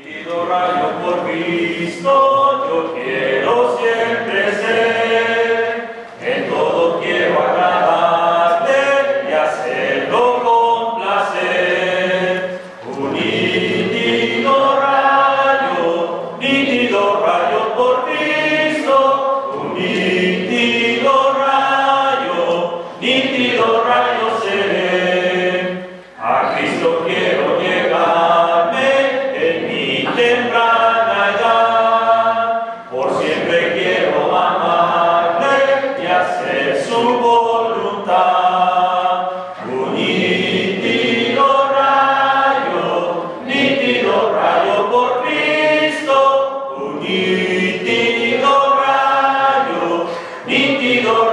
nítido rayo por Cristo, yo quiero siempre ser, en todo quiero agradarle y hacerlo con placer. Un nítido rayo por Cristo, un nítido rayo seré. A Cristo quiero llegarme en mi temprana edad, por siempre quiero amarle y hacer su voluntad. Un nítido rayo por Cristo, un nítido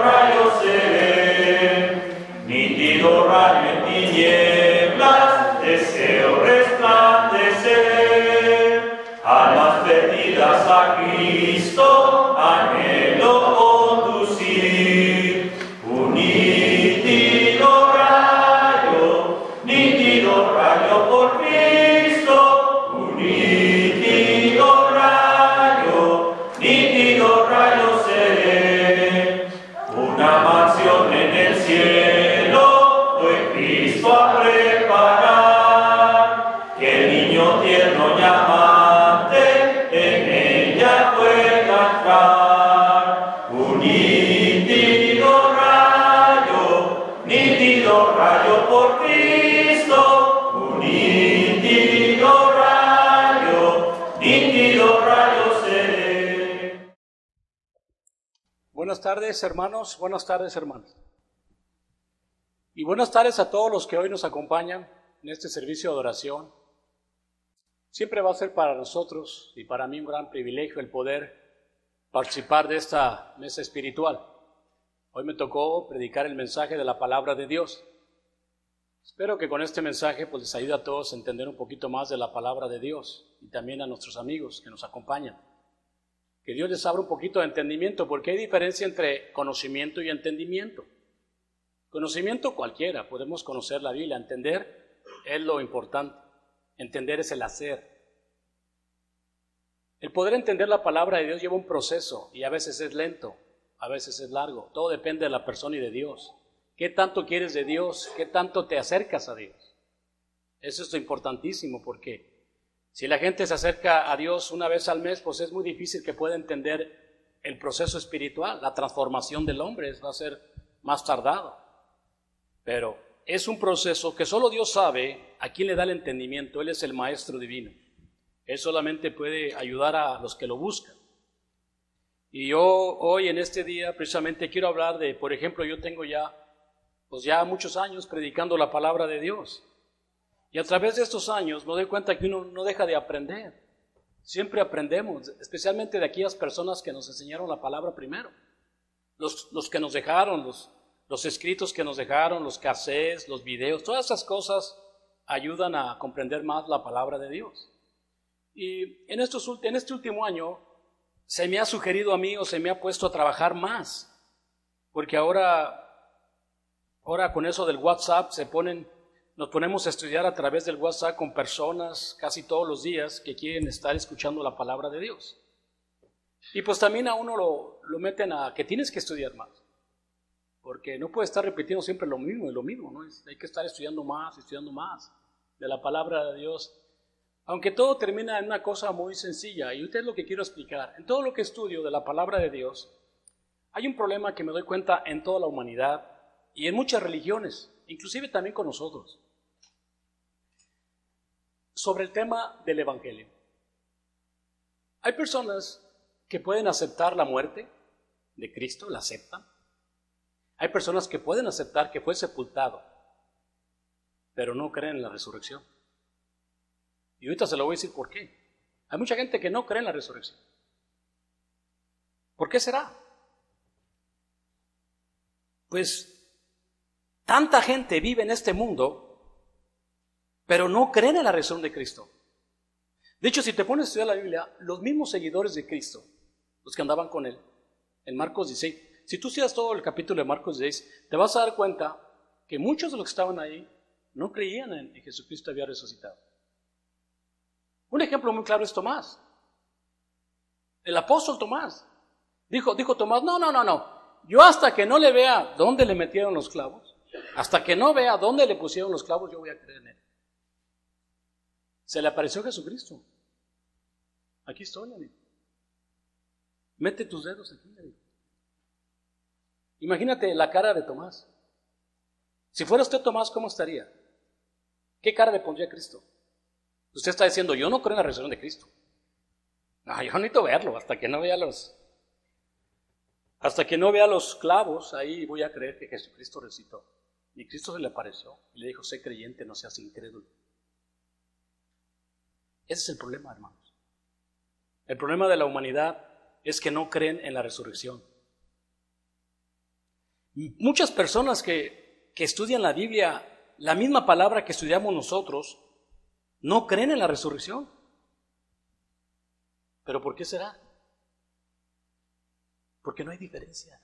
rayo seré. Nítido rayo en tinieblas, deseo resplandecer. Almas perdidas a Cristo, anhelo conducir. Un nítido rayo por Cristo, un nítido rayo seré. Una mansión en el cielo fue Cristo a preparar, que el niño tierno y amante en ella pueda entrar. Un nítido rayo por Cristo, un nítido rayo seré. Buenas tardes, hermanos, buenas tardes, hermanos. Y buenas tardes a todos los que hoy nos acompañan en este servicio de oración. Siempre va a ser para nosotros y para mí un gran privilegio el poder participar de esta mesa espiritual. Hoy me tocó predicar el mensaje de la palabra de Dios. Espero que con este mensaje pues les ayude a todos a entender un poquito más de la palabra de Dios y también a nuestros amigos que nos acompañan. Que Dios les abra un poquito de entendimiento, porque hay diferencia entre conocimiento y entendimiento. Conocimiento cualquiera, podemos conocer la Biblia, entender es lo importante, entender es el hacer. El poder entender la palabra de Dios lleva un proceso y a veces es lento, a veces es largo, todo depende de la persona y de Dios. ¿Qué tanto quieres de Dios? ¿Qué tanto te acercas a Dios? Eso es importantísimo, porque si la gente se acerca a Dios una vez al mes, pues es muy difícil que pueda entender el proceso espiritual, la transformación del hombre va a ser más tardado. Pero es un proceso que solo Dios sabe a quién le da el entendimiento. Él es el Maestro Divino. Él solamente puede ayudar a los que lo buscan. Y yo hoy en este día precisamente quiero hablar de, por ejemplo, yo tengo ya muchos años predicando la palabra de Dios. Y a través de estos años me doy cuenta que uno no deja de aprender. Siempre aprendemos, especialmente de aquellas personas que nos enseñaron la palabra primero. Los que nos dejaron, los escritos que nos dejaron, los cassettes, los videos, todas esas cosas ayudan a comprender más la palabra de Dios. Y en este último año se me ha sugerido a mí o se me ha puesto a trabajar más. Porque ahora con eso del WhatsApp nos ponemos a estudiar a través del WhatsApp con personas casi todos los días que quieren estar escuchando la palabra de Dios. Y pues también a uno lo meten a que tienes que estudiar más, porque no puedes estar repitiendo siempre lo mismo, ¿no? Hay que estar estudiando más de la palabra de Dios. Aunque todo termina en una cosa muy sencilla, y usted es lo que quiero explicar. En todo lo que estudio de la palabra de Dios, hay un problema que me doy cuenta en toda la humanidad y en muchas religiones, inclusive también con nosotros, sobre el tema del Evangelio. Hay personas que pueden aceptar la muerte de Cristo, la aceptan. Hay personas que pueden aceptar que fue sepultado, pero no creen en la resurrección. Y ahorita se lo voy a decir por qué. Hay mucha gente que no cree en la resurrección. ¿Por qué será? Pues tanta gente vive en este mundo, pero no creen en la resurrección de Cristo. De hecho, si te pones a estudiar la Biblia, los mismos seguidores de Cristo, los que andaban con él, en Marcos 16, si tú estudias todo el capítulo de Marcos 16, te vas a dar cuenta que muchos de los que estaban ahí no creían en que Jesucristo había resucitado. Un ejemplo muy claro es Tomás. El apóstol Tomás. Dijo Tomás, no. Yo hasta que no le vea dónde le metieron los clavos, hasta que no vea dónde le pusieron los clavos, yo voy a creer en él. Se le apareció Jesucristo. Aquí estoy, le dijo. Mete tus dedos aquí, le dijo. Imagínate la cara de Tomás. Si fuera usted Tomás, ¿cómo estaría? ¿Qué cara le pondría a Cristo? Usted está diciendo, yo no creo en la resurrección de Cristo. No, yo necesito verlo, hasta que no vea los clavos, ahí voy a creer que Jesucristo resucitó. Y Cristo se le apareció y le dijo, sé creyente, no seas incrédulo. Ese es el problema, hermanos. El problema de la humanidad es que no creen en la resurrección. Muchas personas que estudian la Biblia, la misma palabra que estudiamos nosotros, no creen en la resurrección. ¿Pero por qué será? Porque no hay diferencia.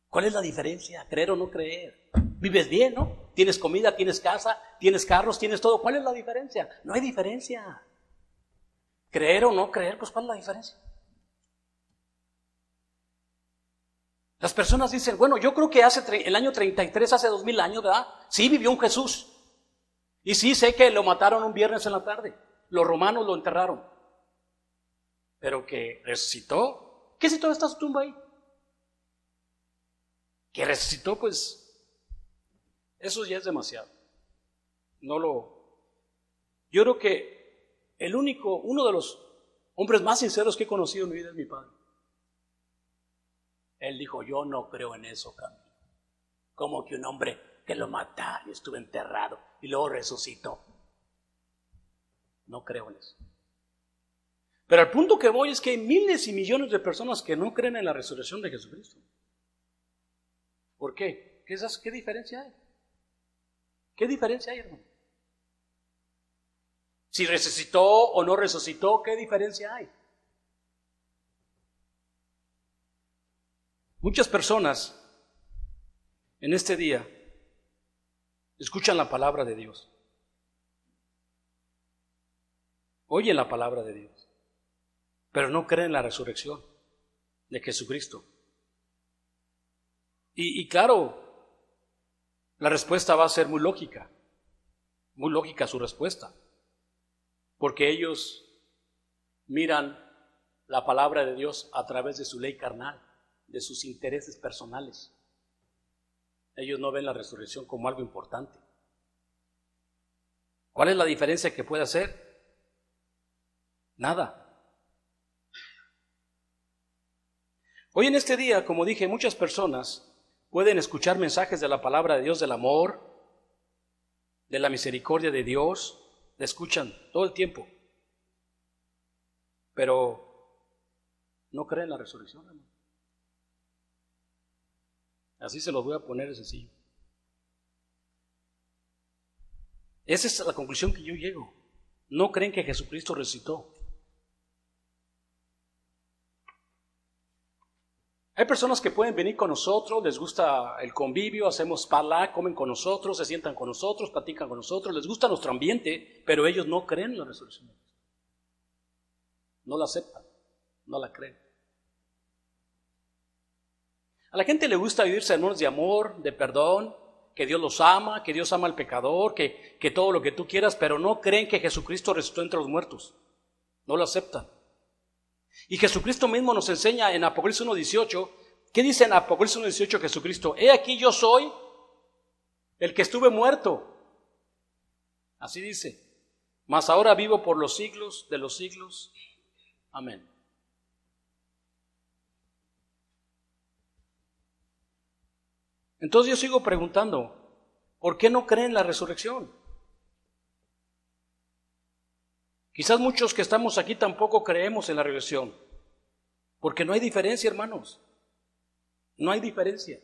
¿Cuál es la diferencia? ¿Creer o no creer? Vives bien, ¿no? Tienes comida, tienes casa, tienes carros, tienes todo. ¿Cuál es la diferencia? No hay diferencia. ¿Creer o no creer? Pues ¿cuál es la diferencia? Las personas dicen, bueno, yo creo que el año 33, hace 2000 años, ¿verdad? Sí vivió un Jesús. Y sí sé que lo mataron un viernes en la tarde. Los romanos lo enterraron. Pero que resucitó. ¿Qué si todavía está su tumba ahí? Que resucitó, pues, eso ya es demasiado. Yo creo que uno de los hombres más sinceros que he conocido en mi vida es mi padre. Él dijo, yo no creo en eso, Camilo. Como que un hombre que lo mataron y estuvo enterrado y luego resucitó. No creo en eso. Pero al punto que voy es que hay miles y millones de personas que no creen en la resurrección de Jesucristo. ¿Por qué? ¿Qué diferencia hay? ¿Qué diferencia hay, hermano? Si resucitó o no resucitó, ¿qué diferencia hay? Muchas personas en este día escuchan la palabra de Dios. Oyen la palabra de Dios, pero no creen en la resurrección de Jesucristo. Y claro, la respuesta va a ser muy lógica su respuesta, porque ellos miran la palabra de Dios a través de su ley carnal, de sus intereses personales. Ellos no ven la resurrección como algo importante. ¿Cuál es la diferencia que puede hacer? Nada. Hoy en este día, como dije, muchas personas pueden escuchar mensajes de la palabra de Dios, del amor, de la misericordia de Dios, la escuchan todo el tiempo, pero no creen en la resurrección, hermano. Así se los voy a poner de sencillo. Esa es la conclusión que yo llego. No creen que Jesucristo resucitó. Hay personas que pueden venir con nosotros, les gusta el convivio, hacemos parla, comen con nosotros, se sientan con nosotros, platican con nosotros, les gusta nuestro ambiente, pero ellos no creen en la resurrección. No la aceptan, no la creen. A la gente le gusta vivir sermones de amor, de perdón, que Dios los ama, que Dios ama al pecador, que todo lo que tú quieras, pero no creen que Jesucristo resucitó entre los muertos. No lo aceptan. Y Jesucristo mismo nos enseña en Apocalipsis 1:18. ¿Qué dice en Apocalipsis 1:18 Jesucristo? He aquí yo soy el que estuve muerto. Así dice. Mas ahora vivo por los siglos de los siglos. Amén. Entonces yo sigo preguntando, ¿por qué no creen la resurrección? Quizás muchos que estamos aquí tampoco creemos en la resurrección, porque no hay diferencia, hermanos. No hay diferencia.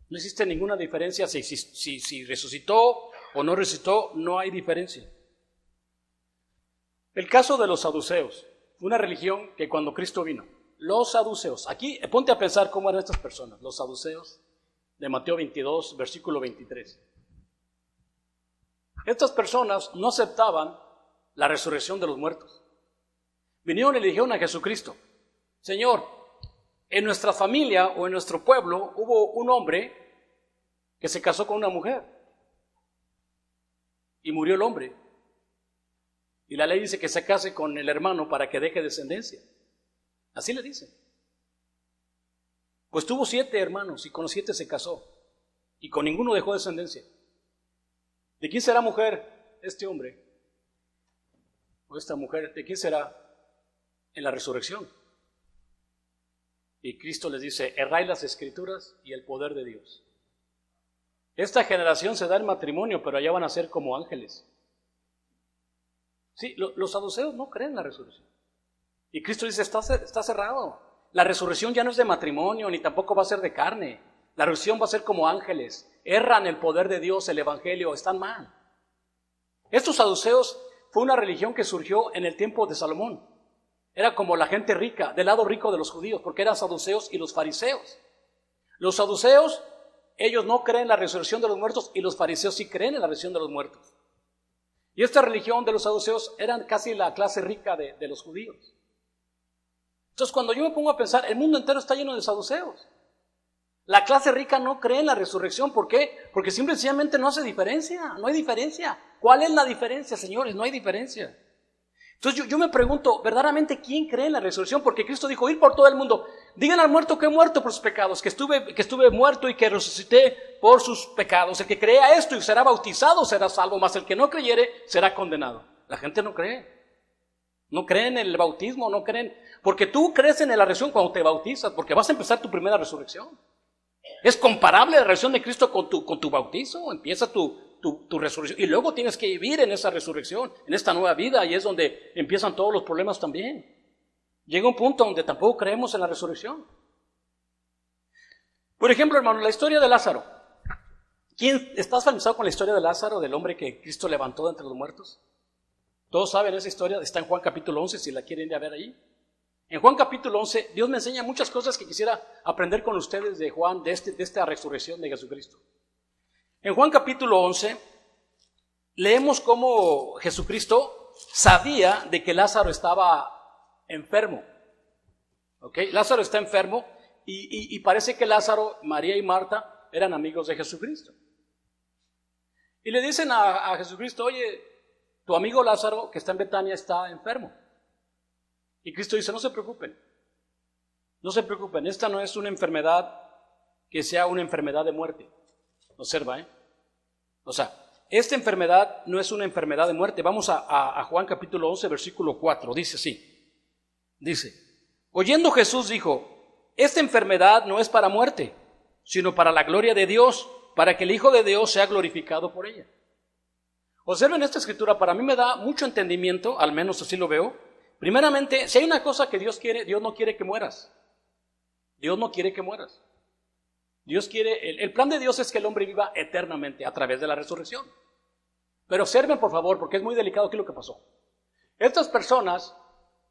No existe ninguna diferencia si resucitó o no resucitó, no hay diferencia. El caso de los saduceos, una religión que cuando Cristo vino, los saduceos, aquí ponte a pensar cómo eran estas personas, los saduceos de Mateo 22, versículo 23. Estas personas no aceptaban la resurrección de los muertos. Vinieron y le dijeron a Jesucristo: Señor, en nuestra familia o en nuestro pueblo hubo un hombre que se casó con una mujer y murió el hombre. Y la ley dice que se case con el hermano para que deje descendencia. Así le dice. Pues tuvo 7 hermanos y con los 7 se casó y con ninguno dejó descendencia. ¿De quién será mujer este hombre o esta mujer? ¿De quién será en la resurrección? Y Cristo les dice: erráis las escrituras y el poder de Dios. Esta generación se da en matrimonio, pero allá van a ser como ángeles. Sí, los saduceos no creen en la resurrección. Y Cristo dice: está cerrado. La resurrección ya no es de matrimonio, ni tampoco va a ser de carne. La resurrección va a ser como ángeles. Erran el poder de Dios, el evangelio, están mal. Estos saduceos fue una religión que surgió en el tiempo de Salomón. Era como la gente rica, del lado rico de los judíos, porque eran saduceos y los fariseos. Los saduceos, ellos no creen en la resurrección de los muertos, y los fariseos sí creen en la resurrección de los muertos. Y esta religión de los saduceos eran casi la clase rica de los judíos. Entonces, cuando yo me pongo a pensar, el mundo entero está lleno de saduceos. La clase rica no cree en la resurrección. ¿Por qué? Porque simple y sencillamente no hace diferencia. No hay diferencia. ¿Cuál es la diferencia, señores? No hay diferencia. Entonces yo me pregunto, ¿verdaderamente quién cree en la resurrección? Porque Cristo dijo: ir por todo el mundo, digan al muerto que he muerto por sus pecados, que estuve muerto y que resucité por sus pecados. El que crea esto y será bautizado será salvo, mas el que no creyere será condenado. La gente no cree. No creen en el bautismo, no creen. Porque tú crees en la resurrección cuando te bautizas, porque vas a empezar tu primera resurrección. Es comparable la resurrección de Cristo con tu bautizo. Empieza tu resurrección y luego tienes que vivir en esa resurrección, en esta nueva vida, y es donde empiezan todos los problemas también. Llega un punto donde tampoco creemos en la resurrección. Por ejemplo, hermano, la historia de Lázaro. ¿Estás familiarizado con la historia de Lázaro, del hombre que Cristo levantó de entre los muertos? Todos saben esa historia, está en Juan capítulo 11, si la quieren ir a ver ahí. En Juan capítulo 11, Dios me enseña muchas cosas que quisiera aprender con ustedes de Juan, de esta resurrección de Jesucristo. En Juan capítulo 11, leemos cómo Jesucristo sabía de que Lázaro estaba enfermo. ¿Okay? Lázaro está enfermo y parece que Lázaro, María y Marta eran amigos de Jesucristo. Y le dicen a Jesucristo: oye, tu amigo Lázaro, que está en Betania, está enfermo. Y Cristo dice: no se preocupen, esta no es una enfermedad que sea una enfermedad de muerte. Observa, O sea, esta enfermedad no es una enfermedad de muerte. Vamos a Juan capítulo 11, versículo 4, dice así. Dice: oyendo Jesús dijo: esta enfermedad no es para muerte, sino para la gloria de Dios, para que el Hijo de Dios sea glorificado por ella. Observen esta escritura, para mí me da mucho entendimiento, al menos así lo veo. Primeramente, si hay una cosa que Dios quiere, Dios no quiere que mueras. Dios no quiere que mueras. Dios quiere, el plan de Dios es que el hombre viva eternamente a través de la resurrección. Pero observen, por favor, porque es muy delicado aquí lo que pasó. Estas personas,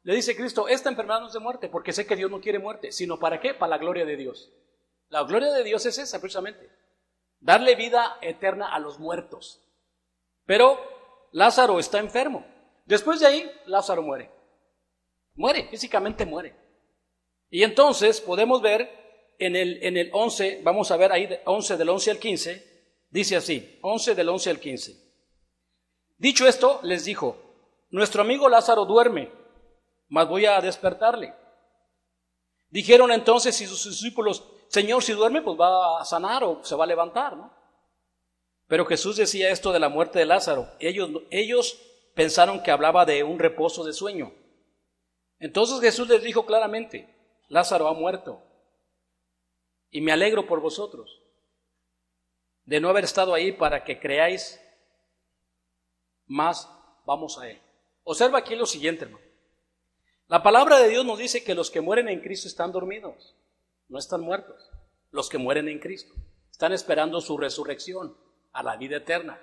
le dice Cristo: esta enfermedad no es de muerte, porque sé que Dios no quiere muerte, sino ¿para qué? Para la gloria de Dios. La gloria de Dios es esa, precisamente: darle vida eterna a los muertos. Pero Lázaro está enfermo. Después de ahí, Lázaro muere. Físicamente muere. Y entonces podemos ver en el 11, vamos a ver ahí 11 del 11 al 15, dice así, 11 del 11 al 15. Dicho esto, les dijo: nuestro amigo Lázaro duerme, mas voy a despertarle. Dijeron entonces sus discípulos: Señor, si duerme, pues va a sanar o se va a levantar, ¿no? Pero Jesús decía esto de la muerte de Lázaro. Ellos pensaron que hablaba de un reposo de sueño. Entonces Jesús les dijo claramente: Lázaro ha muerto, y me alegro por vosotros de no haber estado ahí para que creáis, mas vamos a él. Observa aquí lo siguiente, hermano. La palabra de Dios nos dice que los que mueren en Cristo están dormidos, no están muertos. Los que mueren en Cristo están esperando su resurrección a la vida eterna.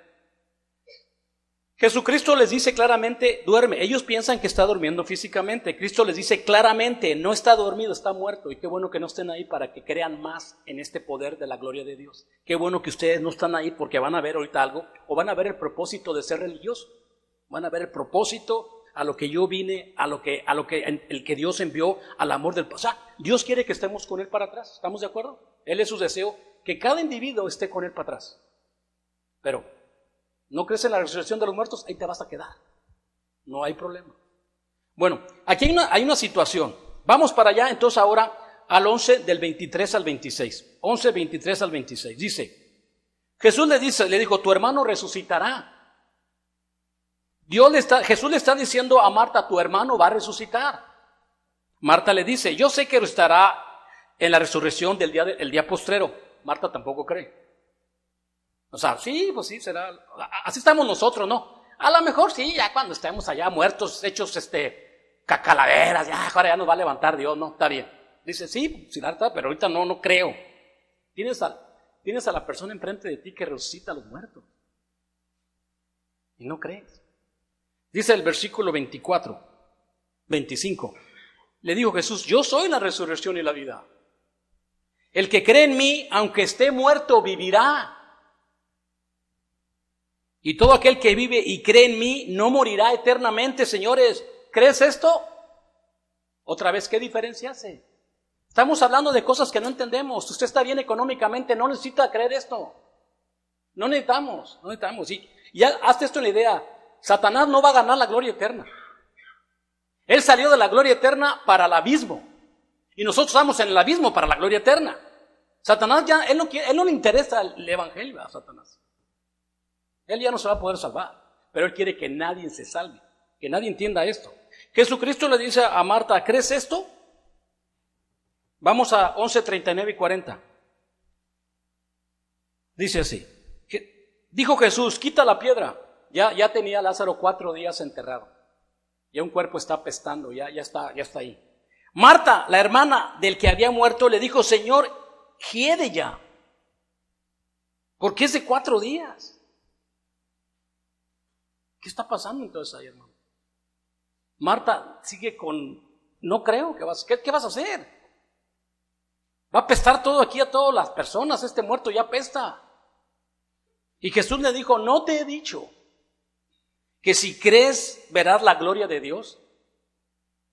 Jesucristo les dice claramente: duerme. Ellos piensan que está durmiendo físicamente. Cristo les dice claramente: no está dormido, está muerto. Y qué bueno que no estén ahí para que crean más en este poder de la gloria de Dios. Qué bueno que ustedes no están ahí porque van a ver ahorita algo, o van a ver el propósito de ser religioso. Van a ver el propósito, a lo que yo vine, a lo que el que Dios envió, al amor del... O sea, Dios quiere que estemos con Él para atrás. ¿Estamos de acuerdo? Él es su deseo, que cada individuo esté con Él para atrás. Pero, ¿no crees en la resurrección de los muertos? Ahí te vas a quedar. No hay problema. Bueno, aquí hay una situación. Vamos para allá, entonces ahora al 11 del 23 al 26. 11, 23 al 26. Dice, Jesús le dijo, tu hermano resucitará. Jesús le está diciendo a Marta, tu hermano va a resucitar. Marta le dice, yo sé que estará en la resurrección del día postrero. Marta tampoco cree. O sea, sí, pues sí, será. Así estamos nosotros, ¿no? A lo mejor sí, ya cuando estemos allá muertos, hechos calaveras, ya, ahora ya nos va a levantar Dios, ¿no? Está bien. Dice, sí, pero ahorita no creo. Tienes a la persona enfrente de ti que resucita a los muertos. Y no crees. Dice el versículo 25. Le dijo Jesús, yo soy la resurrección y la vida. El que cree en mí, aunque esté muerto, vivirá. Y todo aquel que vive y cree en mí, no morirá eternamente, señores. ¿Crees esto? Otra vez, ¿qué diferencia hace? Estamos hablando de cosas que no entendemos. Usted está bien económicamente, no necesita creer esto. No necesitamos. Y ya hazte esto en la idea. Satanás no va a ganar la gloria eterna. Él salió de la gloria eterna para el abismo. Y nosotros estamos en el abismo para la gloria eterna. Satanás él no le interesa el evangelio a Satanás. Él ya no se va a poder salvar. Pero él quiere que nadie se salve. Que nadie entienda esto. Jesucristo le dice a Marta, ¿crees esto? Vamos a 11, 39 y 40. Dice así. Dijo Jesús, quita la piedra. Ya tenía Lázaro 4 días enterrado. Ya un cuerpo está apestando, ya está ahí. Marta, la hermana del que había muerto, le dijo, Señor, hiede ya. Porque es de 4 días. ¿Qué está pasando entonces ahí, hermano? Marta sigue no creo, ¿qué vas a hacer? Va a apestar todo aquí a todas las personas, este muerto ya apesta. Y Jesús le dijo, no te he dicho que si crees verás la gloria de Dios.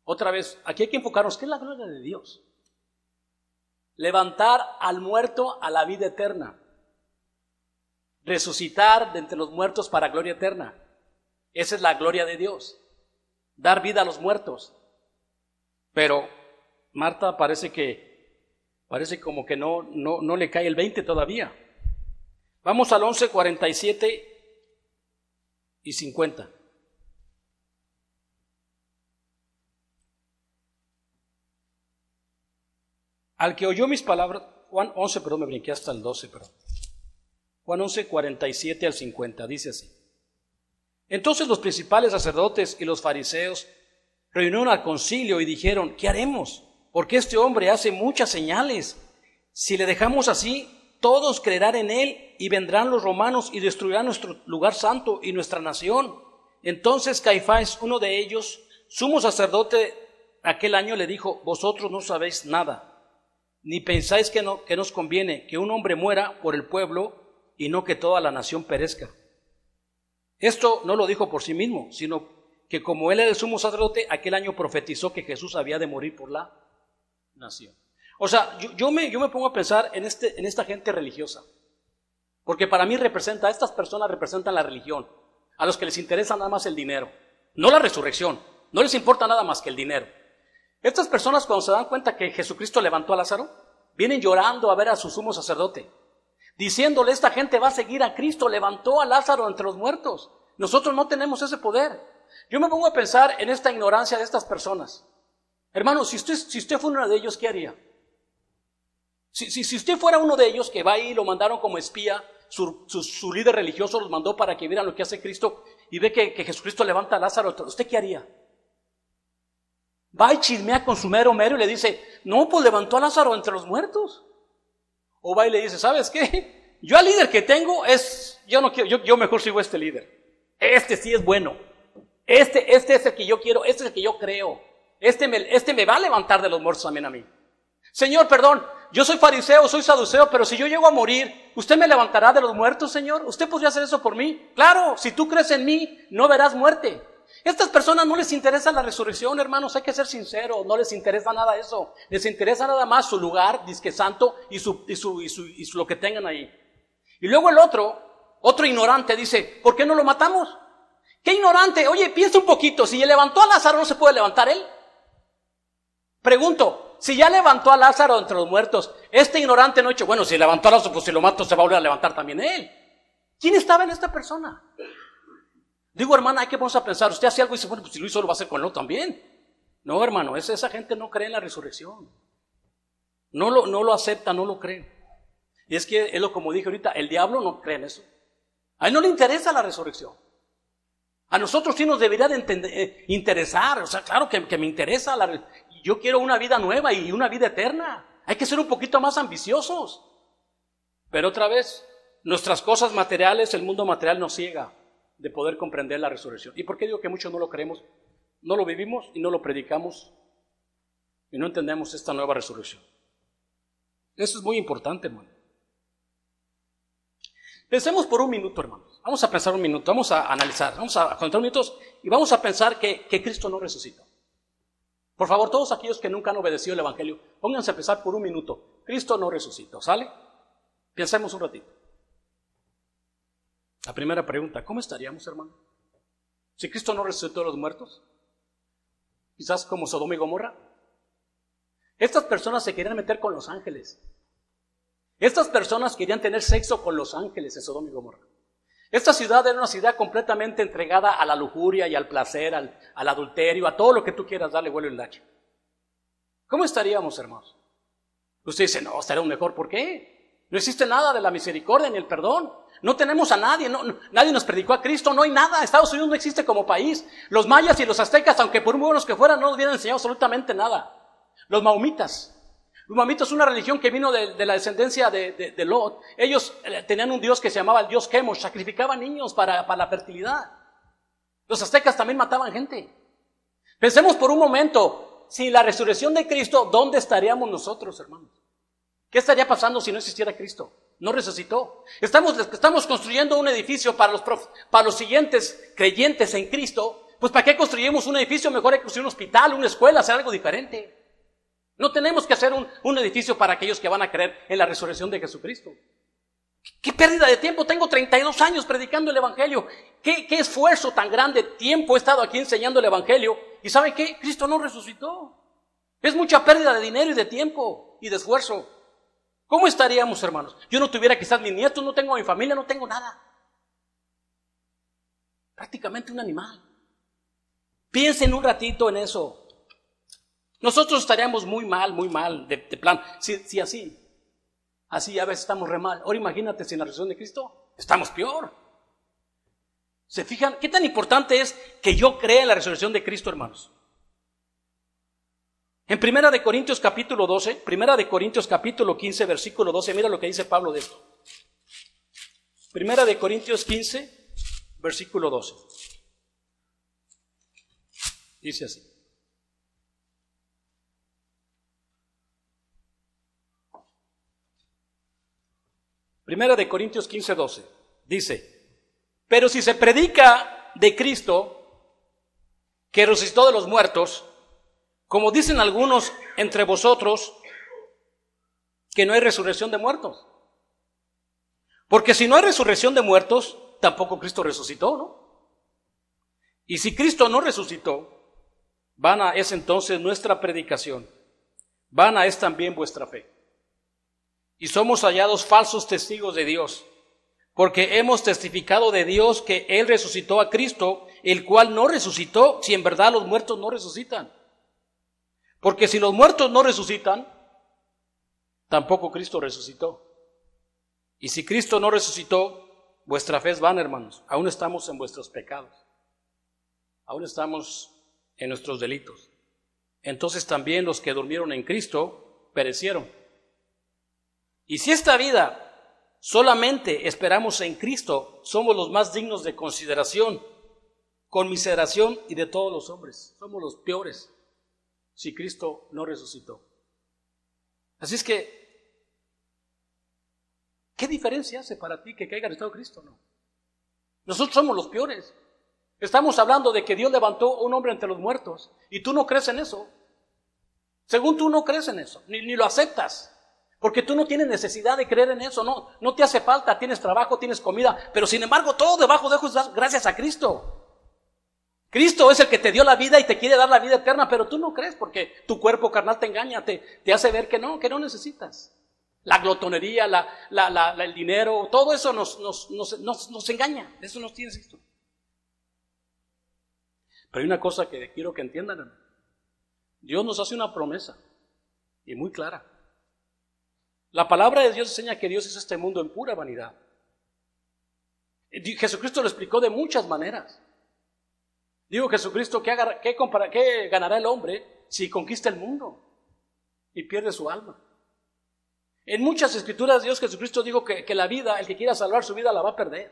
Otra vez, aquí hay que enfocarnos, ¿qué es la gloria de Dios? Levantar al muerto a la vida eterna. Resucitar de entre los muertos para gloria eterna. Esa es la gloria de Dios. Dar vida a los muertos. Pero Marta parece como que no le cae el 20 todavía. Vamos al 11, 47 y 50. Al que oyó mis palabras, Juan 11, perdón, me brinqué hasta el 12, perdón. Juan 11, 47 al 50, dice así. Entonces los principales sacerdotes y los fariseos reunieron al concilio y dijeron, ¿qué haremos? Porque este hombre hace muchas señales. Si le dejamos así, todos creerán en él y vendrán los romanos y destruirán nuestro lugar santo y nuestra nación. Entonces Caifás, uno de ellos, sumo sacerdote aquel año, le dijo, vosotros no sabéis nada, ni pensáis que nos conviene que un hombre muera por el pueblo y no que toda la nación perezca. Esto no lo dijo por sí mismo, sino que como él era el sumo sacerdote, aquel año profetizó que Jesús había de morir por la nación. O sea, yo me pongo a pensar en esta gente religiosa, porque para mí estas personas representan la religión, a los que les interesa nada más el dinero, no la resurrección, no les importa nada más que el dinero. Estas personas, cuando se dan cuenta que Jesucristo levantó a Lázaro, vienen llorando a ver a su sumo sacerdote, diciéndole, esta gente va a seguir a Cristo, levantó a Lázaro entre los muertos. Nosotros no tenemos ese poder. Yo me pongo a pensar en esta ignorancia de estas personas. Hermano, si usted fuera uno de ellos, ¿qué haría? Si usted fuera uno de ellos que va ahí y lo mandaron como espía, su líder religioso los mandó para que vieran lo que hace Cristo y ve que Jesucristo levanta a Lázaro, ¿usted qué haría? Va y chismea con su mero y le dice, no, pues levantó a Lázaro entre los muertos. O va y le dice, ¿sabes qué? Yo al líder que tengo yo mejor sigo a este líder. Este sí es bueno. Este es el que yo quiero, este es el que yo creo. Este me va a levantar de los muertos también a mí. Señor, perdón, yo soy fariseo, soy saduceo, pero si yo llego a morir, ¿usted me levantará de los muertos, Señor? ¿Usted podría hacer eso por mí? Claro, si tú crees en mí, no verás muerte. Estas personas no les interesa la resurrección, hermanos, hay que ser sinceros, no les interesa nada eso. Les interesa nada más su lugar, disque santo, y lo que tengan ahí. Y luego el otro ignorante dice, ¿por qué no lo matamos? ¿Qué ignorante? Oye, piensa un poquito, si levantó a Lázaro, ¿no se puede levantar él? Pregunto, si ya levantó a Lázaro entre los muertos, este ignorante no ha dicho, bueno, si levantó a Lázaro, pues si lo mato se va a volver a levantar también él. ¿Quién estaba en esta persona? Digo, hermana, hay que ponerse a pensar, usted hace algo y dice, bueno, pues si lo hizo lo va a hacer con el otro también. No, hermano, esa gente no cree en la resurrección. No lo acepta, no lo cree. Y es que, como dije ahorita, el diablo no cree en eso. A él no le interesa la resurrección. A nosotros sí nos debería de interesar, o sea, claro que me interesa, yo quiero una vida nueva y una vida eterna. Hay que ser un poquito más ambiciosos. Pero otra vez, nuestras cosas materiales, el mundo material nos ciega de poder comprender la resurrección. ¿Y por qué digo que muchos no lo creemos? No lo vivimos y no lo predicamos y no entendemos esta nueva resurrección. Eso es muy importante, hermano. Pensemos por un minuto, hermanos. Vamos a pensar un minuto, vamos a analizar, vamos a contar minutos y vamos a pensar que Cristo no resucitó. Por favor, todos aquellos que nunca han obedecido el Evangelio, pónganse a pensar por un minuto. Cristo no resucitó, ¿sale? Pensemos un ratito. La primera pregunta, ¿cómo estaríamos, hermano? Si Cristo no resucitó de los muertos, quizás como Sodoma y Gomorra. Estas personas se querían meter con los ángeles. Estas personas querían tener sexo con los ángeles en Sodoma y Gomorra. Esta ciudad era una ciudad completamente entregada a la lujuria y al placer, al adulterio, a todo lo que tú quieras darle vuelo y lache. ¿Cómo estaríamos, hermanos? Usted dice, no, estaríamos mejor. ¿Por qué? No existe nada de la misericordia ni el perdón. No tenemos a nadie, nadie nos predicó a Cristo, no hay nada. Estados Unidos no existe como país. Los mayas y los aztecas, aunque por muy buenos que fueran, no nos hubieran enseñado absolutamente nada. Los maomitas es una religión que vino de la descendencia de Lot. Ellos tenían un dios que se llamaba el dios Chemosh, sacrificaban niños para la fertilidad. Los aztecas también mataban gente. Pensemos por un momento, sin la resurrección de Cristo, ¿dónde estaríamos nosotros, hermanos? ¿Qué estaría pasando si no existiera Cristo? No resucitó. Estamos construyendo un edificio para los siguientes creyentes en Cristo. Pues ¿para qué construimos un edificio? Mejor hay que construir un hospital, una escuela, hacer algo diferente. No tenemos que hacer un edificio para aquellos que van a creer en la resurrección de Jesucristo. ¿Qué pérdida de tiempo? Tengo 32 años predicando el Evangelio. ¿Qué esfuerzo tan grande tiempo he estado aquí enseñando el Evangelio? ¿Y sabe qué? Cristo no resucitó. Es mucha pérdida de dinero y de tiempo y de esfuerzo. ¿Cómo estaríamos, hermanos? Yo no tuviera quizás mis nietos, no tengo a mi familia, no tengo nada. Prácticamente un animal. Piensen un ratito en eso. Nosotros estaríamos muy mal de plan. Si así a veces estamos re mal. Ahora imagínate sin la resurrección de Cristo, estamos peor. ¿Se fijan? ¿Qué tan importante es que yo crea en la resurrección de Cristo, hermanos? En 1 de Corintios capítulo 12, 1 de Corintios capítulo 15, versículo 12, mira lo que dice Pablo de esto. 1 de Corintios 15, versículo 12. Dice así. Primera de Corintios 15, 12. Dice, pero si se predica de Cristo, que resucitó de los muertos, como dicen algunos entre vosotros, que no hay resurrección de muertos. Porque si no hay resurrección de muertos, tampoco Cristo resucitó, ¿no? Y si Cristo no resucitó, vana es entonces nuestra predicación, vana es también vuestra fe. Y somos hallados falsos testigos de Dios, porque hemos testificado de Dios que Él resucitó a Cristo, el cual no resucitó, si en verdad los muertos no resucitan. Porque si los muertos no resucitan, tampoco Cristo resucitó. Y si Cristo no resucitó, vuestra fe es vana, hermanos. Aún estamos en vuestros pecados. Aún estamos en nuestros delitos. Entonces también los que durmieron en Cristo perecieron. Y si esta vida solamente esperamos en Cristo, somos los más dignos de consideración, conmiseración y de todos los hombres. Somos los peores si Cristo no resucitó. Así es que ¿Qué diferencia hace para ti que caiga en el estado de Cristo? No. Nosotros somos los peores. Estamos hablando de que Dios levantó un hombre entre los muertos y tú no crees en eso. Según tú no crees en eso, ni lo aceptas. Porque tú no tienes necesidad de creer en eso, no te hace falta, tienes trabajo, tienes comida, pero sin embargo todo debajo de eso es gracias a Cristo. Cristo es el que te dio la vida y te quiere dar la vida eterna, pero tú no crees porque tu cuerpo carnal te engaña, te hace ver que no necesitas. La glotonería, el dinero, todo eso nos engaña, eso nos tiene esto. Pero hay una cosa que quiero que entiendan, hermano. Dios nos hace una promesa y muy clara. La palabra de Dios enseña que Dios hizo este mundo en pura vanidad. Jesucristo lo explicó de muchas maneras. Digo, Jesucristo, ¿qué ganará el hombre si conquista el mundo y pierde su alma? En muchas escrituras Dios Jesucristo dijo que la vida, el que quiera salvar su vida la va a perder.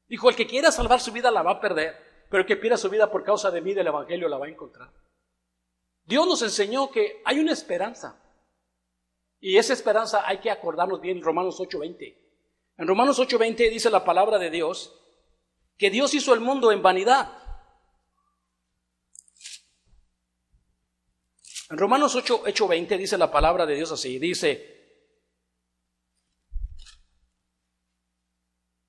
Dijo, el que quiera salvar su vida la va a perder, pero el que pierda su vida por causa de mí, del evangelio, la va a encontrar. Dios nos enseñó que hay una esperanza. Y esa esperanza hay que acordarnos bien en Romanos 8:20. En Romanos 8:20 dice la palabra de Dios que Dios hizo el mundo en vanidad. En Romanos 8:20 dice la palabra de Dios así, dice: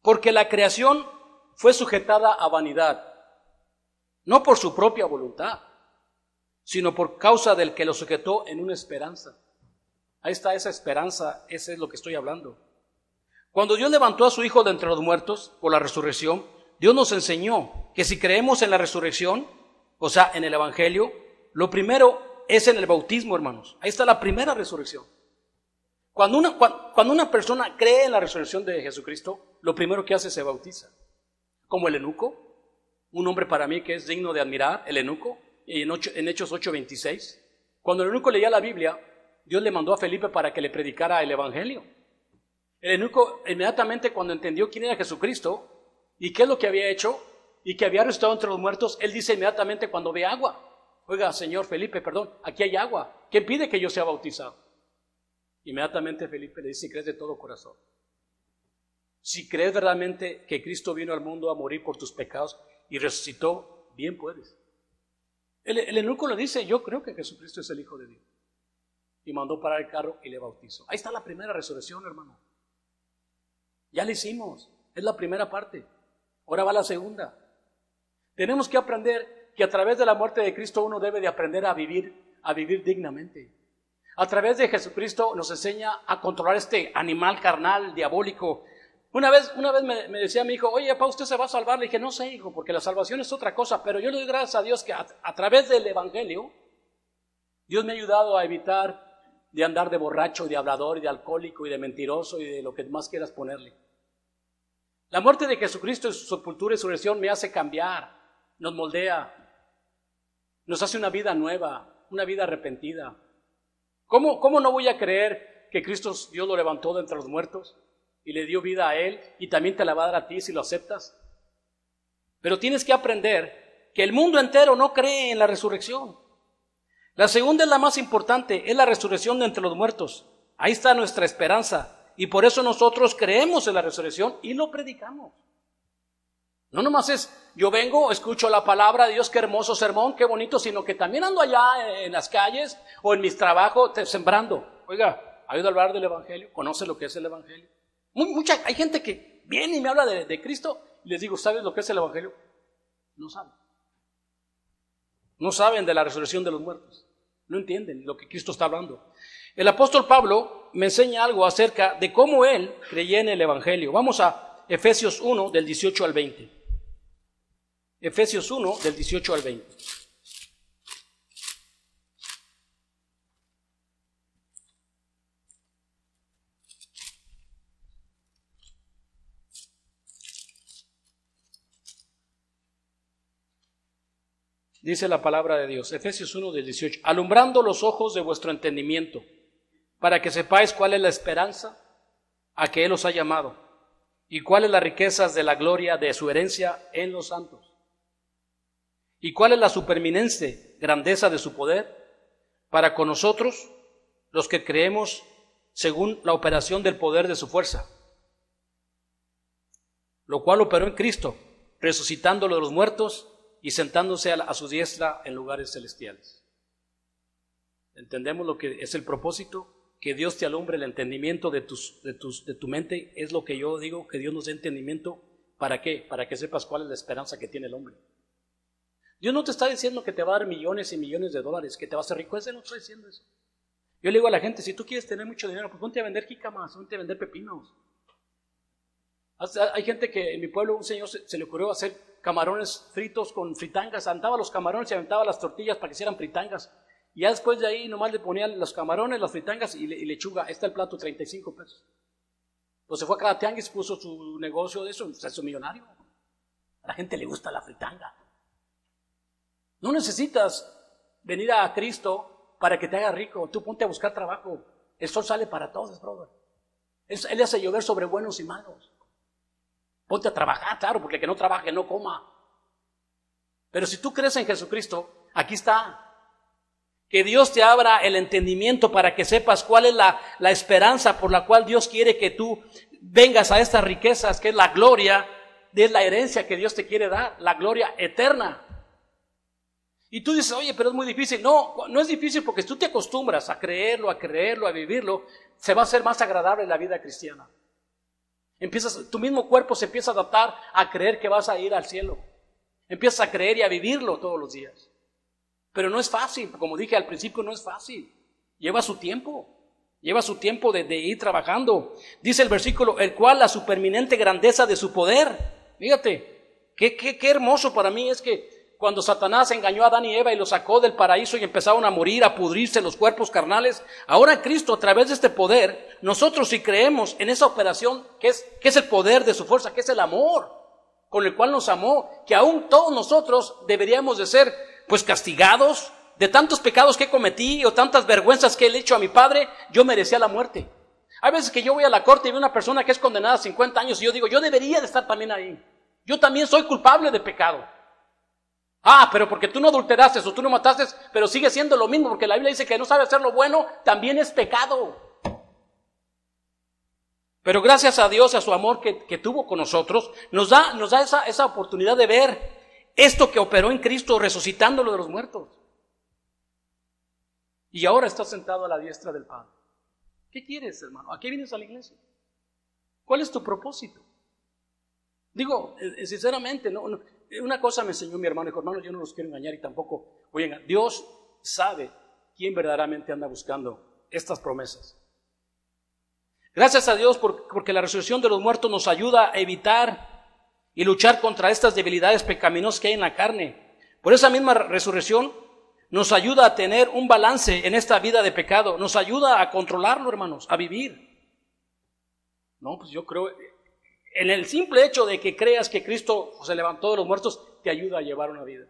porque la creación fue sujetada a vanidad, no por su propia voluntad, sino por causa del que lo sujetó en una esperanza. Ahí está esa esperanza, ese es lo que estoy hablando. Cuando Dios levantó a su Hijo de entre los muertos por la resurrección, Dios nos enseñó que si creemos en la resurrección, o sea, en el evangelio, lo primero es en el bautismo, hermanos. Ahí está la primera resurrección. Cuando una persona cree en la resurrección de Jesucristo, lo primero que hace es se bautiza. Como el eunuco, un hombre para mí que es digno de admirar, el eunuco, en Hechos 8:26. Cuando el eunuco leía la Biblia, Dios le mandó a Felipe para que le predicara el evangelio. El eunuco inmediatamente cuando entendió quién era Jesucristo y qué es lo que había hecho y que había resucitado entre los muertos, él dice inmediatamente cuando ve agua: oiga, señor Felipe, perdón, aquí hay agua, ¿quién pide que yo sea bautizado? Inmediatamente Felipe le dice: si crees de todo corazón, si crees verdaderamente que Cristo vino al mundo a morir por tus pecados y resucitó, bien puedes. El eunuco le dice: yo creo que Jesucristo es el Hijo de Dios. Y mandó parar el carro y le bautizó. Ahí está la primera resurrección, hermano. Ya la hicimos, es la primera parte. Ahora va la segunda. Tenemos que aprender que a través de la muerte de Cristo uno debe de aprender a vivir dignamente. A través de Jesucristo nos enseña a controlar este animal carnal, diabólico. Una vez me decía mi hijo: oye, papá, ¿usted se va a salvar? Le dije: no sé, hijo, porque la salvación es otra cosa, pero yo le doy gracias a Dios que a través del evangelio Dios me ha ayudado a evitar de andar de borracho, de hablador, y de alcohólico, y de mentiroso, y de lo que más quieras ponerle. La muerte de Jesucristo en su sepultura y su resurrección me hace cambiar, nos moldea, nos hace una vida nueva, una vida arrepentida. ¿Cómo no voy a creer que Cristo, Dios lo levantó de entre los muertos y le dio vida a Él, y también te la va a dar a ti si lo aceptas? Pero tienes que aprender que el mundo entero no cree en la resurrección. La segunda es la más importante, es la resurrección de entre los muertos. Ahí está nuestra esperanza y por eso nosotros creemos en la resurrección y lo predicamos. No nomás es, yo vengo, escucho la palabra de Dios, qué hermoso sermón, qué bonito, sino que también ando allá en las calles o en mis trabajos sembrando. Oiga, ¿ha oído hablar del evangelio? ¿Conoce lo que es el evangelio? Hay gente que viene y me habla de Cristo y les digo: ¿sabes lo que es el evangelio? No saben. No saben de la resurrección de los muertos. No entienden lo que Cristo está hablando. El apóstol Pablo me enseña algo acerca de cómo él creía en el evangelio. Vamos a Efesios 1, del 18 al 20. Efesios 1, del 18 al 20. Dice la palabra de Dios, Efesios 1 del 18, alumbrando los ojos de vuestro entendimiento, para que sepáis cuál es la esperanza a que Él os ha llamado, y cuáles las riquezas de la gloria de su herencia en los santos, y cuál es la superminente grandeza de su poder para con nosotros, los que creemos según la operación del poder de su fuerza, lo cual operó en Cristo, resucitándolo de los muertos y sentándose a su diestra en lugares celestiales. ¿Entendemos lo que es el propósito? Que Dios te alumbre el entendimiento de tu mente. Es lo que yo digo, que Dios nos dé entendimiento. ¿Para qué? Para que sepas cuál es la esperanza que tiene el hombre. Dios no te está diciendo que te va a dar millones y millones de dólares, que te va a hacer rico. Ese no está diciendo eso. Yo le digo a la gente, si tú quieres tener mucho dinero, pues ponte a vender jícamas, ponte a vender pepinos. Hay gente que en mi pueblo, un señor se le ocurrió hacer camarones fritos con fritangas. Aventaba los camarones y aventaba las tortillas para que hicieran fritangas. Y ya después de ahí nomás le ponían los camarones, las fritangas y lechuga. Está el plato, 35 pesos. Pues se fue a cada tianguis, puso su negocio de eso, se hizo millonario. A la gente le gusta la fritanga. No necesitas venir a Cristo para que te haga rico. Tú ponte a buscar trabajo. El sol sale para todos, brother. Él hace llover sobre buenos y malos. Ponte a trabajar, claro, porque el que no trabaje no coma. Pero si tú crees en Jesucristo, aquí está. Que Dios te abra el entendimiento para que sepas cuál es la esperanza por la cual Dios quiere que tú vengas a estas riquezas, que es la gloria, es la herencia que Dios te quiere dar, la gloria eterna. Y tú dices, oye, pero es muy difícil. No, no es difícil porque si tú te acostumbras a creerlo, a vivirlo, se va a hacer más agradable la vida cristiana. Tu mismo cuerpo se empieza a adaptar a creer que vas a ir al cielo. Empiezas a creer y a vivirlo todos los días. Pero no es fácil, como dije al principio, no es fácil. Lleva su tiempo de ir trabajando. Dice el versículo, el cual la superminente grandeza de su poder. Fíjate, qué hermoso para mí es que cuando Satanás engañó a Adán y Eva y los sacó del paraíso y empezaron a morir, a pudrirse los cuerpos carnales, ahora Cristo a través de este poder, nosotros si creemos en esa operación, que es el poder de su fuerza, que es el amor con el cual nos amó, que aún todos nosotros deberíamos de ser pues castigados de tantos pecados que cometí o tantas vergüenzas que he hecho a mi padre, yo merecía la muerte. Hay veces que yo voy a la corte y veo una persona que es condenada a 50 años y yo digo, yo debería de estar también ahí. Yo también soy culpable de pecado. Pero porque tú no adulteraste o tú no mataste, pero sigue siendo lo mismo, porque la Biblia dice que no sabe hacer lo bueno, también es pecado. Pero gracias a Dios, a su amor que tuvo con nosotros, nos da esa oportunidad de ver esto que operó en Cristo, resucitándolo de los muertos. Y ahora está sentado a la diestra del Padre. ¿Qué quieres, hermano? ¿A qué vienes a la iglesia? ¿Cuál es tu propósito? Digo, sinceramente, no, una cosa me enseñó mi hermano, dijo, hermano, yo no los quiero engañar y tampoco voy a engañar. Dios sabe quién verdaderamente anda buscando estas promesas. Gracias a Dios porque la resurrección de los muertos nos ayuda a evitar y luchar contra estas debilidades pecaminosas que hay en la carne. Por esa misma resurrección nos ayuda a tener un balance en esta vida de pecado, nos ayuda a controlarlo, hermanos, a vivir. No, pues yo creo, en el simple hecho de que creas que Cristo se levantó de los muertos, te ayuda a llevar una vida.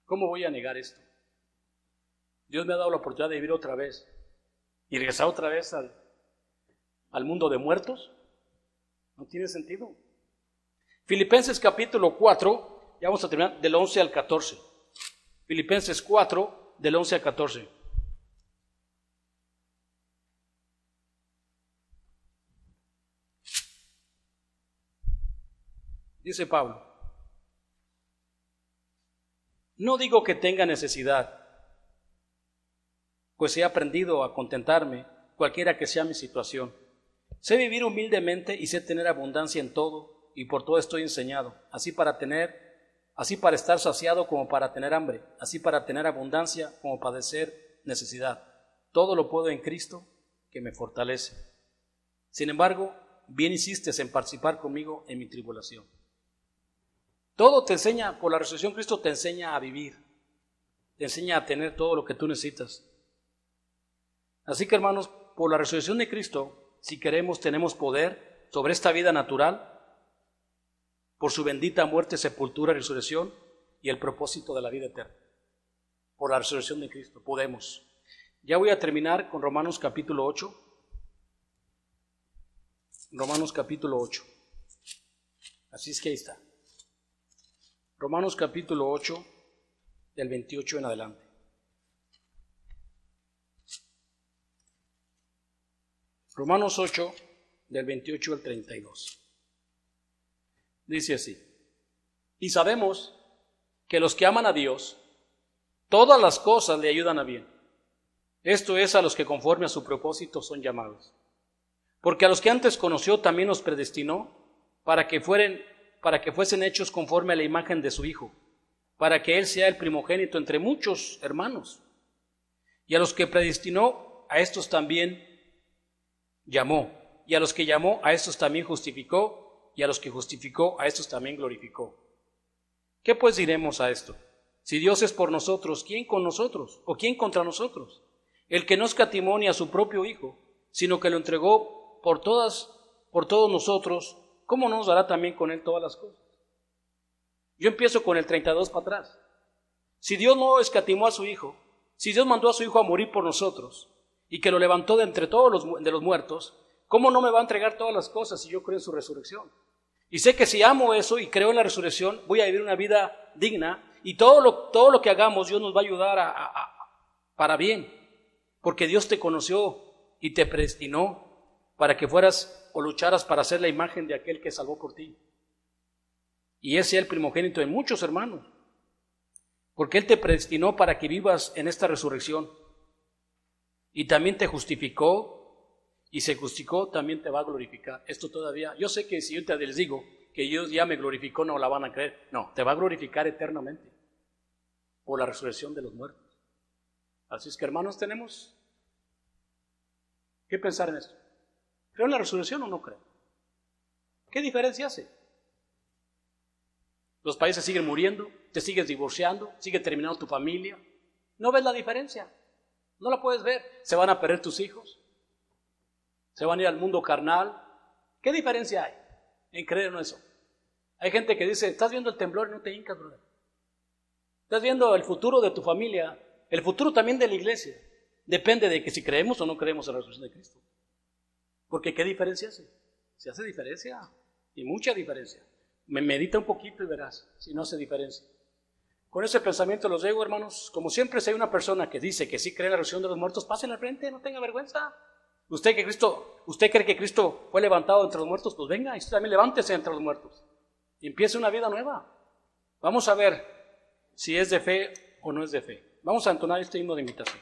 ¿Cómo voy a negar esto? Dios me ha dado la oportunidad de vivir otra vez y regresar otra vez al mundo de muertos. No tiene sentido. Filipenses capítulo 4, ya vamos a terminar, del 11 al 14. Filipenses 4, del 11 al 14. Dice Pablo, no digo que tenga necesidad, pues he aprendido a contentarme, cualquiera que sea mi situación. Sé vivir humildemente y sé tener abundancia en todo, y por todo estoy enseñado, así para estar saciado como para tener hambre, así para tener abundancia como padecer necesidad. Todo lo puedo en Cristo que me fortalece. Sin embargo, bien hiciste en participar conmigo en mi tribulación. Todo te enseña, por la resurrección Cristo te enseña a vivir, te enseña a tener todo lo que tú necesitas. Así que, hermanos, por la resurrección de Cristo, si queremos, tenemos poder sobre esta vida natural, por su bendita muerte, sepultura, resurrección y el propósito de la vida eterna. Por la resurrección de Cristo podemos. Ya voy a terminar con Romanos capítulo 8. Romanos capítulo 8. Así es que ahí está. Romanos capítulo 8, del 28 en adelante. Romanos 8, del 28 al 32. Dice así: y sabemos que los que aman a Dios, todas las cosas le ayudan a bien. Esto es, a los que conforme a su propósito son llamados. Porque a los que antes conoció también los predestinó para que fuesen hechos conforme a la imagen de su Hijo, para que Él sea el primogénito entre muchos hermanos. Y a los que predestinó, a estos también llamó. Y a los que llamó, a estos también justificó. Y a los que justificó, a estos también glorificó. ¿Qué pues diremos a esto? Si Dios es por nosotros, ¿quién con nosotros? ¿O quién contra nosotros? El que no escatimó ni a su propio Hijo, sino que lo entregó por todos nosotros, ¿cómo no nos dará también con Él todas las cosas? Yo empiezo con el 32 para atrás. Si Dios no escatimó a su Hijo, si Dios mandó a su Hijo a morir por nosotros, y que lo levantó de entre todos los muertos, ¿cómo no me va a entregar todas las cosas si yo creo en su resurrección? Y sé que si amo eso y creo en la resurrección, voy a vivir una vida digna, y todo lo que hagamos Dios nos va a ayudar para bien, porque Dios te conoció y te predestinó para que fueras o lucharas para ser la imagen de aquel que salvó por ti. Y ese es el primogénito de muchos hermanos, porque Él te predestinó para que vivas en esta resurrección, y también te justificó, y se justificó, también te va a glorificar. Esto todavía, yo sé que si yo te les digo que Dios ya me glorificó, no la van a creer. No, te va a glorificar eternamente por la resurrección de los muertos. Así es que, hermanos, tenemos que pensar en esto. ¿Creo en la resurrección o no creo? ¿Qué diferencia hace? Los países siguen muriendo, te sigues divorciando, sigue terminando tu familia. ¿No ves la diferencia? No la puedes ver. Se van a perder tus hijos, se van a ir al mundo carnal. ¿Qué diferencia hay en creer en eso? Hay gente que dice, estás viendo el temblor y no te hincas, brother. Estás viendo el futuro de tu familia, el futuro también de la iglesia. Depende de que si creemos o no creemos en la resurrección de Cristo. Porque ¿qué diferencia hace? Se hace diferencia, y mucha diferencia. Medita un poquito y verás si no hace diferencia. Con ese pensamiento los digo, hermanos, como siempre, si hay una persona que dice que sí cree en la resurrección de los muertos, pásenle al frente, no tenga vergüenza. ¿Usted cree que Cristo fue levantado entre los muertos? Pues venga, y usted también levántese entre los muertos y empiece una vida nueva. Vamos a ver si es de fe o no es de fe. Vamos a entonar este himno de invitación.